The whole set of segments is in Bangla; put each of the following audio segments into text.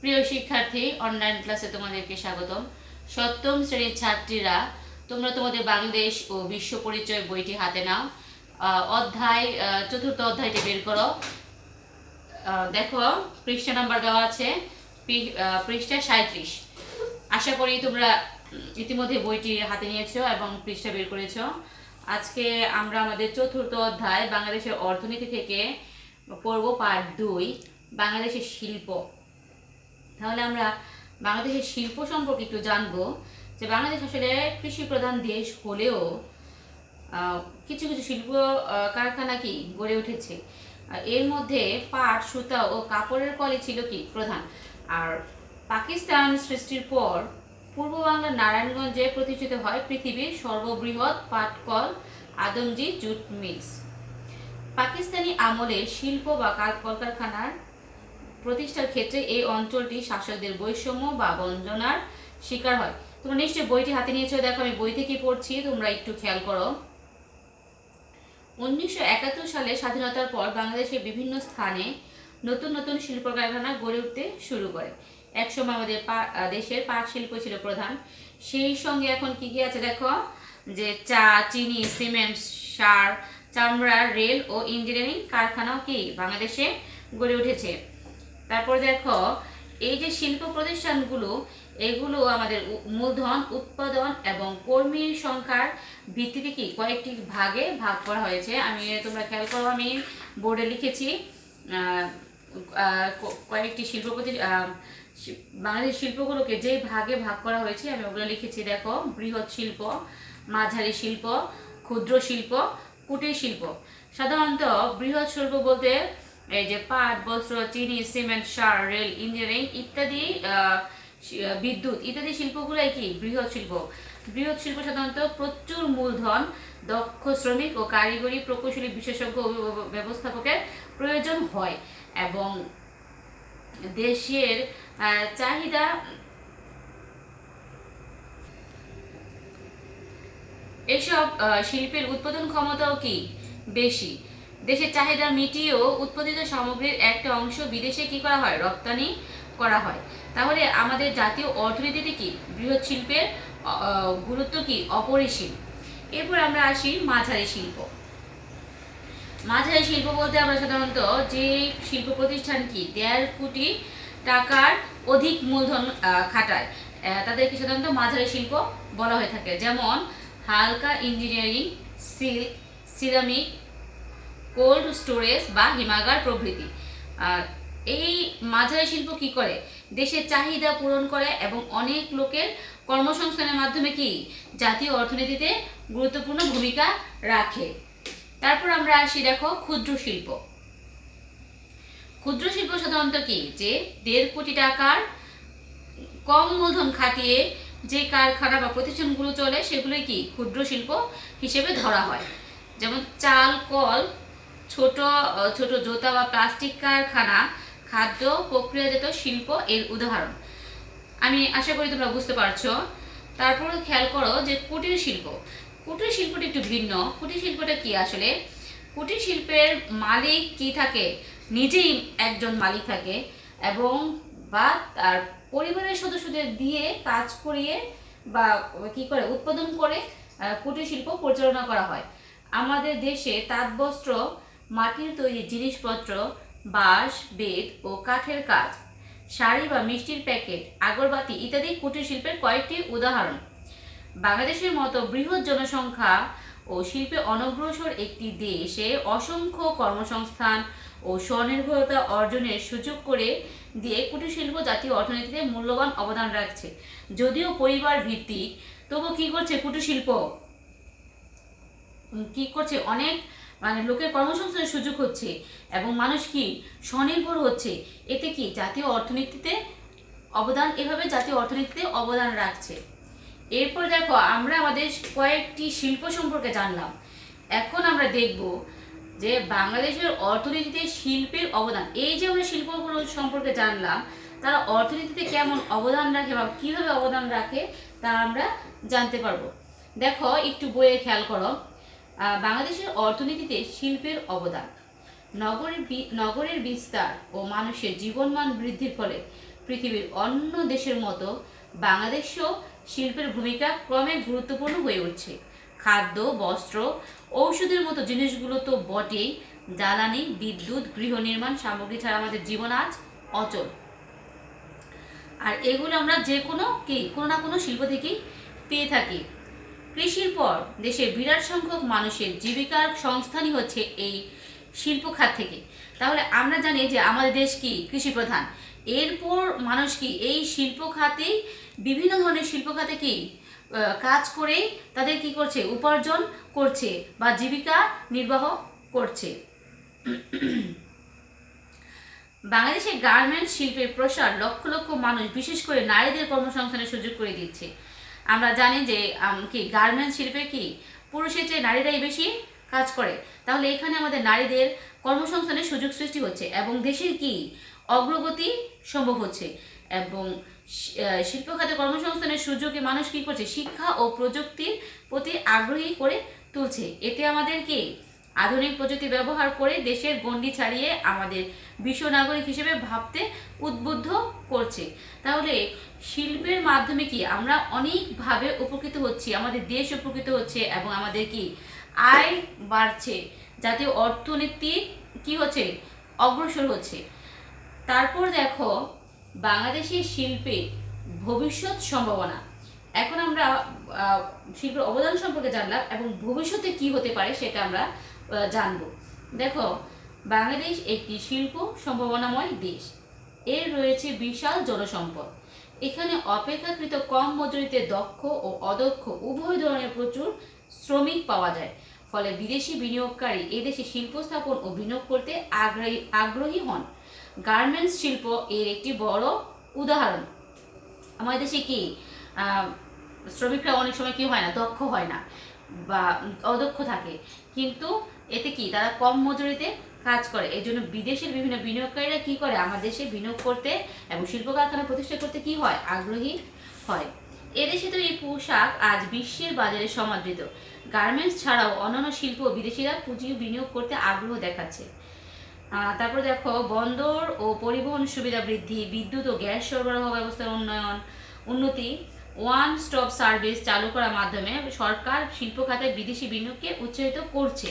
প্রিয় শিক্ষার্থী, অনলাইন ক্লাসে তোমাদেরকে স্বাগতম। সপ্তম শ্রেণীর ছাত্রীরা, তোমরা তোমাদের বাংলাদেশ ও বিশ্ব পরিচয় বইটি হাতে নাও। চতুর্থ অধ্যায়টি বের করো। দেখো, পৃষ্ঠা নাম্বার দেওয়া আছে, পৃষ্ঠা 37। আশা করি তোমরা ইতিমধ্যে বইটি হাতে নিয়েছো এবং পৃষ্ঠা বের করেছো। আজকে আমরা আমাদের চতুর্থ অধ্যায় বাংলাদেশের অর্থনীতি থেকে পড়ব পার্ট 2, বাংলাদেশের শিল্প। তাহলে আমরা বাংলাদেশের শিল্প সম্পর্কে একটু জানবো, যে বাংলাদেশ আসলে কৃষি প্রধান দেশ হলেও কিছু কিছু শিল্প কারখানা কি গড়ে উঠেছে। এর মধ্যে পাট, সুতা ও কাপড়ের কলই ছিল কি প্রধান। আর পাকিস্তান সৃষ্টির পর পূর্ব বাংলার নারায়ণগঞ্জে প্রতিষ্ঠিত হয় পৃথিবীর সর্ববৃহৎ পাটকল আদমজী জুট মিলস। পাকিস্তানি আমলে শিল্প বা কলকারখানার প্রতিষ্ঠার ক্ষেত্রে এই অঞ্চলটি শাসকদের বৈষম্য বা বঞ্চনার শিকার হয়। তোমরা নিশ্চয়ই বইটি হাতে নিয়েছো। দেখো, আমি বই থেকে পড়ছি, তোমরা একটু খেয়াল করো। 1971 সালে স্বাধীনতার পর বাংলাদেশের বিভিন্ন স্থানে নতুন নতুন শিল্প কারখানা গড়ে উঠতে শুরু করে। একসময় আমাদের দেশের পাট শিল্প ছিল প্রধান। সেই সঙ্গে এখন কি কি আছে দেখো, যে চা, চিনি, সিমেন্ট, সার, চামড়া, রেল ও ইঞ্জিনিয়ারিং কারখানাও কি বাংলাদেশে গড়ে উঠেছে। তারপর দেখো, এই যে শিল্প প্রতিষ্ঠানগুলো, এগুলো আমাদের মূলধন, উৎপাদন এবং কর্মীর সংখ্যার ভিত্তিতে কি কয়েকটি ভাগে ভাগ করা হয়েছে। তোমরা খেয়াল করো, আমি বোর্ডে লিখেছি কয়েকটি বাংলাদেশ শিল্পগুলোকে যে ভাগে ভাগ করা হয়েছে, আমি ওগুলো লিখেছি। দেখো, বৃহৎ শিল্প, মাঝারি শিল্প, ক্ষুদ্র শিল্প, কুটির শিল্প। সাধারণত বৃহৎ শিল্প বলতে এই যে পাট, বস্ত্র, চিনি, সিমেন্ট, সার, রেল, ইঞ্জিনিয়ারিং ইত্যাদি, বিদ্যুৎ ইত্যাদি শিল্পগুলাই কি বৃহৎ শিল্প। বৃহৎ শিল্প সাধারণত প্রচুর মূলধন, দক্ষ শ্রমিক ও কারিগরি প্রকৌশলী বিশেষজ্ঞ ব্যবস্থাপকের প্রয়োজন হয় এবং দেশের চাহিদা এসব শিল্পের উৎপাদন ক্ষমতাও কি বেশি। দেশের চাহিদা মিটিয়েও উৎপাদিত সামগ্রীর একটা অংশ বিদেশে কি করা হয়, রপ্তানি করা হয়। তাহলে আমাদের জাতীয় অর্থনীতিতে কি বৃহৎ শিল্পের গুরুত্ব কি অপরিসীম। এরপর আমরা আসি মাঝারি শিল্প। মাঝারি শিল্প বলতে আমরা সাধারণত যে শিল্প প্রতিষ্ঠান কি 1.5 কোটি টাকার অধিক মূলধন খাটায়, তাদেরকে সাধারণত মাঝারি শিল্প বলা হয়ে থাকে। যেমন হালকা engineering, silk, ceramic, cold storage বা হিমাগার প্রভৃতি। এই মাঝারি শিল্প কি করে, দেশের চাহিদা পূরণ করে এবং অনেক লোকের কর্মসংস্থানের মাধ্যমে কি জাতীয় অর্থনীতিতে গুরুত্বপূর্ণ ভূমিকা রাখে। তারপর আমরা আসি, দেখো, ক্ষুদ্র শিল্প। ক্ষুদ্র শিল্প সাধারণত কি যে 1.5 কোটি টাকার কম মূলধন খাটিয়ে যে কারখানা বা প্রতিষ্ঠানগুলো চলে, সেগুলোই কি ক্ষুদ্র শিল্প হিসেবে ধরা হয়। যেমন চাল কল, ছোট ছোট জুতা বা প্লাস্টিক কারখানা, খাদ্য প্রক্রিয়াজাত শিল্প এর উদাহরণ। আমি আশা করি তোমরা বুঝতে পারছো। তারপর খেয়াল করো যে কুটির শিল্প। কুটির শিল্পটা একটু ভিন্ন। কুটির শিল্পটা কি আসলে, কুটির শিল্পের মালিক কি থাকে, নিজেই একজন মালিক থাকে এবং বা তার পরিবারের সদস্যদের দিয়ে কাজ করিয়ে বা কি করে উৎপাদন করে কুটির শিল্প পরিচালনা করা হয়। আমাদের দেশে তাঁত বস্ত্র, মাটির তৈরি জিনিসপত্র, বাঁশ, বেত ও কাঠের কাজ, শাড়ি বা মিষ্টির প্যাকেট, আগরবাতি ইত্যাদি কুটির শিল্পের কয়েকটি উদাহরণ। বাংলাদেশের মতো বৃহৎ জনসংখ্যা ও শিল্পে অনগ্রসর একটি দেশে অসংখ্য কর্মসংস্থান ও স্বনির্ভরতা অর্জনের সুযোগ করে দিয়ে কুটির শিল্প জাতীয় অর্থনীতিতে মূল্যবান অবদান রাখছে। যদিও পরিবার ভিত্তিক, তবু কি করছে কুটির শিল্প, কি করছে, অনেক লোকের কর্মসংস্থানের সুযোগ হচ্ছে এবং মানুষ কি স্বনির্ভর হচ্ছে। এতে কি জাতীয় অর্থনীতিতে এভাবে জাতীয় অর্থনীতিতে অবদান রাখছে। এরপর দেখো, আমরা আমাদের কয়েকটি শিল্প সম্পর্কে জানলাম। এখন আমরা দেখব যে বাংলাদেশের অর্থনীতিতে শিল্পের অবদান। এই যে আমরা শিল্পগুলো সম্পর্কে জানলাম, তারা অর্থনীতিতে কেমন অবদান রাখে বা কিভাবে অবদান রাখে তা আমরা জানতে পারবো। দেখো, একটু বইয়ে খেয়াল করো, বাংলাদেশের অর্থনীতিতে শিল্পের অবদান। নগরের বিস্তার ও মানুষের জীবনমান বৃদ্ধির ফলে পৃথিবীর অন্য দেশের মতো বাংলাদেশেও শিল্পের ভূমিকা ক্রমে গুরুত্বপূর্ণ হয়ে উঠছে। খাদ্য, বস্ত্র, ঔষধের মতো জিনিসগুলো তো বটেই, জ্বালানি, বিদ্যুৎ, গৃহ নির্মাণ সামগ্রী ছাড়া আমাদের জীবন আজ অচল। আর এগুলো আমরা যে কোনো না কোনো শিল্প থেকেই পেয়ে থাকি। কৃষির পর দেশের বিরাট সংখ্যক মানুষের জীবিকার সংস্থানই হচ্ছে এই শিল্প খাত থেকে। তাহলে আমরা জানি যে আমাদের দেশ কি কৃষি প্রধান, এরপর মানুষ কি এই শিল্প খাতেই বিভিন্ন ধরনের শিল্প খাতে কি কাজ করে তাদের কি করছে, উপার্জন করছে বা জীবিকা নির্বাহ করছে। বাংলাদেশে গার্মেন্টস শিল্পের প্রসার লক্ষ লক্ষ মানুষ, বিশেষ করে নারীদের কর্মসংস্থানের সুযোগ করে দিচ্ছে। আমরা জানি যে কি গার্মেন্টস শিল্পে কি পুরুষের চেয়ে নারীরাই বেশি কাজ করে। তাহলে এখানে আমাদের নারীদের কর্মসংস্থানের সুযোগ সৃষ্টি হচ্ছে এবং দেশের কি অগ্রগতি সম্ভব হচ্ছে। এবং শিল্প খাতে কর্মসংস্থানের সুযোগে মানুষ কি করছে, শিক্ষা ও প্রযুক্তির প্রতি আগ্রহী করে তুলছে। এতে আমাদের কি আধুনিক প্রযুক্তি ব্যবহার করে দেশের গণ্ডি ছাড়িয়ে আমাদের বিশ্ব নাগরিক হিসেবে ভাবতে উদ্বুদ্ধ করছে। তাহলে শিল্পের মাধ্যমে কি আমরা অনেকভাবে উপকৃত হচ্ছি, আমাদের দেশ উপকৃত হচ্ছে এবং আমাদের কি আয় বাড়ছে, জাতীয় অর্থনীতি কি হচ্ছে, অগ্রসর হচ্ছে। তারপর দেখো বাংলাদেশের শিল্পে ভবিষ্যৎ সম্ভাবনা। এখন আমরা শিল্পের অবদান সম্পর্কে জানলাম এবং ভবিষ্যতে কি হতে পারে সেটা আমরা জানবো। দেখো বাংলাদেশ একটি শিল্প সম্ভাবনাময় দেশ। এর রয়েছে বিশাল জনসম্পদ। এখানে অপেক্ষাকৃত কম মজুরিতে দক্ষ ও অদক্ষ উভয় ধরনের প্রচুর শ্রমিক পাওয়া যায়। ফলে বিদেশি বিনিয়োগকারী এদেশে শিল্প স্থাপন ও বিনিয়োগ করতে আগ্রহী হন। গার্মেন্টস শিল্প এর একটি বড় উদাহরণ। আমাদের দেশে কি শ্রমিকরা অনেক সময় কি হয় না, দক্ষ হয় না বা অদক্ষ থাকে, কিন্তু এতে কি তারা কম মজুরিতে কাজ করে। এই জন্য বিদেশের বিভিন্ন বিনিয়োগকারীরা কি করে, আমাদের দেশে বিনিয়োগ করতে এবং শিল্প কারখানা প্রতিষ্ঠা করতে কি হয়, আগ্রহী হয়। এদেশে তো এই পোশাক আজ বিশ্বের বাজারে সমাদৃত। গার্মেন্টস ছাড়াও অন্যান্য শিল্প বিদেশিরা পুঁজি বিনিয়োগ করতে আগ্রহ দেখাচ্ছে। তারপর দেখো বন্দর ও পরিবহন সুবিধা বৃদ্ধি, বিদ্যুৎ ও গ্যাস সরবরাহ ব্যবস্থার উন্নতি, ওয়ান স্টপ সার্ভিস চালু করার মাধ্যমে সরকার শিল্প খাতে বিদেশি বিনিয়োগকে উৎসাহিত করছে।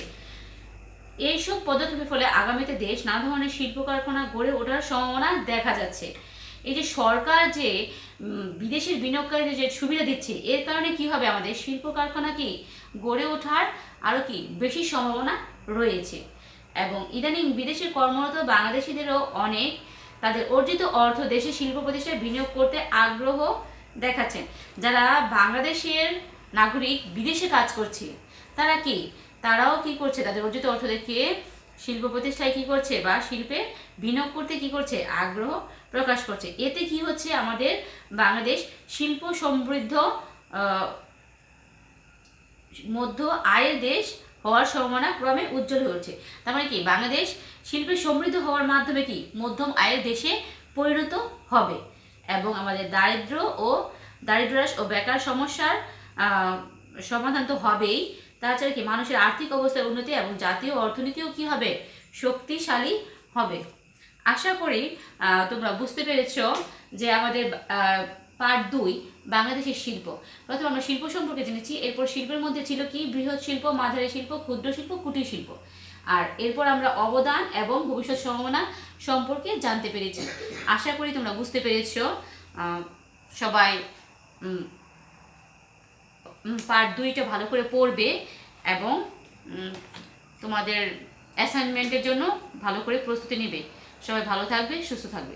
এইসব পদক্ষেপের ফলে আগামীতে দেশ নানা ধরনের শিল্প কারখানা গড়ে ওঠার সম্ভাবনা দেখা যাচ্ছে। এই যে সরকার যে বিদেশের বিনিয়োগকারীদের যে সুবিধা দিচ্ছে, এর কারণে কি হবে, আমাদের শিল্প কারখানা কি গড়ে ওঠার আরও কি বেশি সম্ভাবনা রয়েছে। এবং ইদানিং বিদেশে কর্মরত বাংলাদেশিদেরও অনেক তাদের অর্জিত অর্থ দেশে শিল্প প্রতিষ্ঠায় বিনিয়োগ করতে আগ্রহ দেখাচ্ছেন। যারা বাংলাদেশের নাগরিক বিদেশে কাজ করছে তারাও কি করছে, তাদের অর্জিত অর্থ দেখিয়ে শিল্প প্রতিষ্ঠায় কি করছে বা শিল্পে বিনিয়োগ করতে কি করছে, আগ্রহ প্রকাশ করছে। এতে কি হচ্ছে, আমাদের বাংলাদেশ শিল্প সমৃদ্ধ মধ্য আয়ের দেশ হওয়ার সম্ভাবনা ক্রমে উজ্জ্বল হয়ে উঠছে। তার মানে কি বাংলাদেশ শিল্পে সমৃদ্ধ হওয়ার মাধ্যমে কি মধ্যম আয়ের দেশে পরিণত হবে এবং আমাদের দারিদ্র হ্রাস ও বেকার সমস্যার সমাধান তো হবেই। তাছাড়া কি মানুষের আর্থিক অবস্থার উন্নতি এবং জাতীয় অর্থনীতিও কি হবে, শক্তিশালী হবে। আশা করি তোমরা বুঝতে পেরেছ যে আমাদের পার্ট 2 বাংলাদেশের শিল্প। প্রথমে আমরা শিল্প সম্পর্কে জেনেছি, এরপর শিল্পের মধ্যে ছিল কি বৃহৎ শিল্প, মাঝারি শিল্প, ক্ষুদ্র শিল্প, কুটির শিল্প, আর এরপর আমরা অবদান এবং ভবিষ্যৎ সম্ভাবনা সম্পর্কে জানতে পেরেছি। আশা করি তোমরা বুঝতে পেরেছ। সবাই পার্ট 2টা ভালো করে পড়বে এবং তোমাদের অ্যাসাইনমেন্টের জন্য ভালো করে প্রস্তুতি নেবে। সবাই ভালো থাকবে, সুস্থ থাকবে।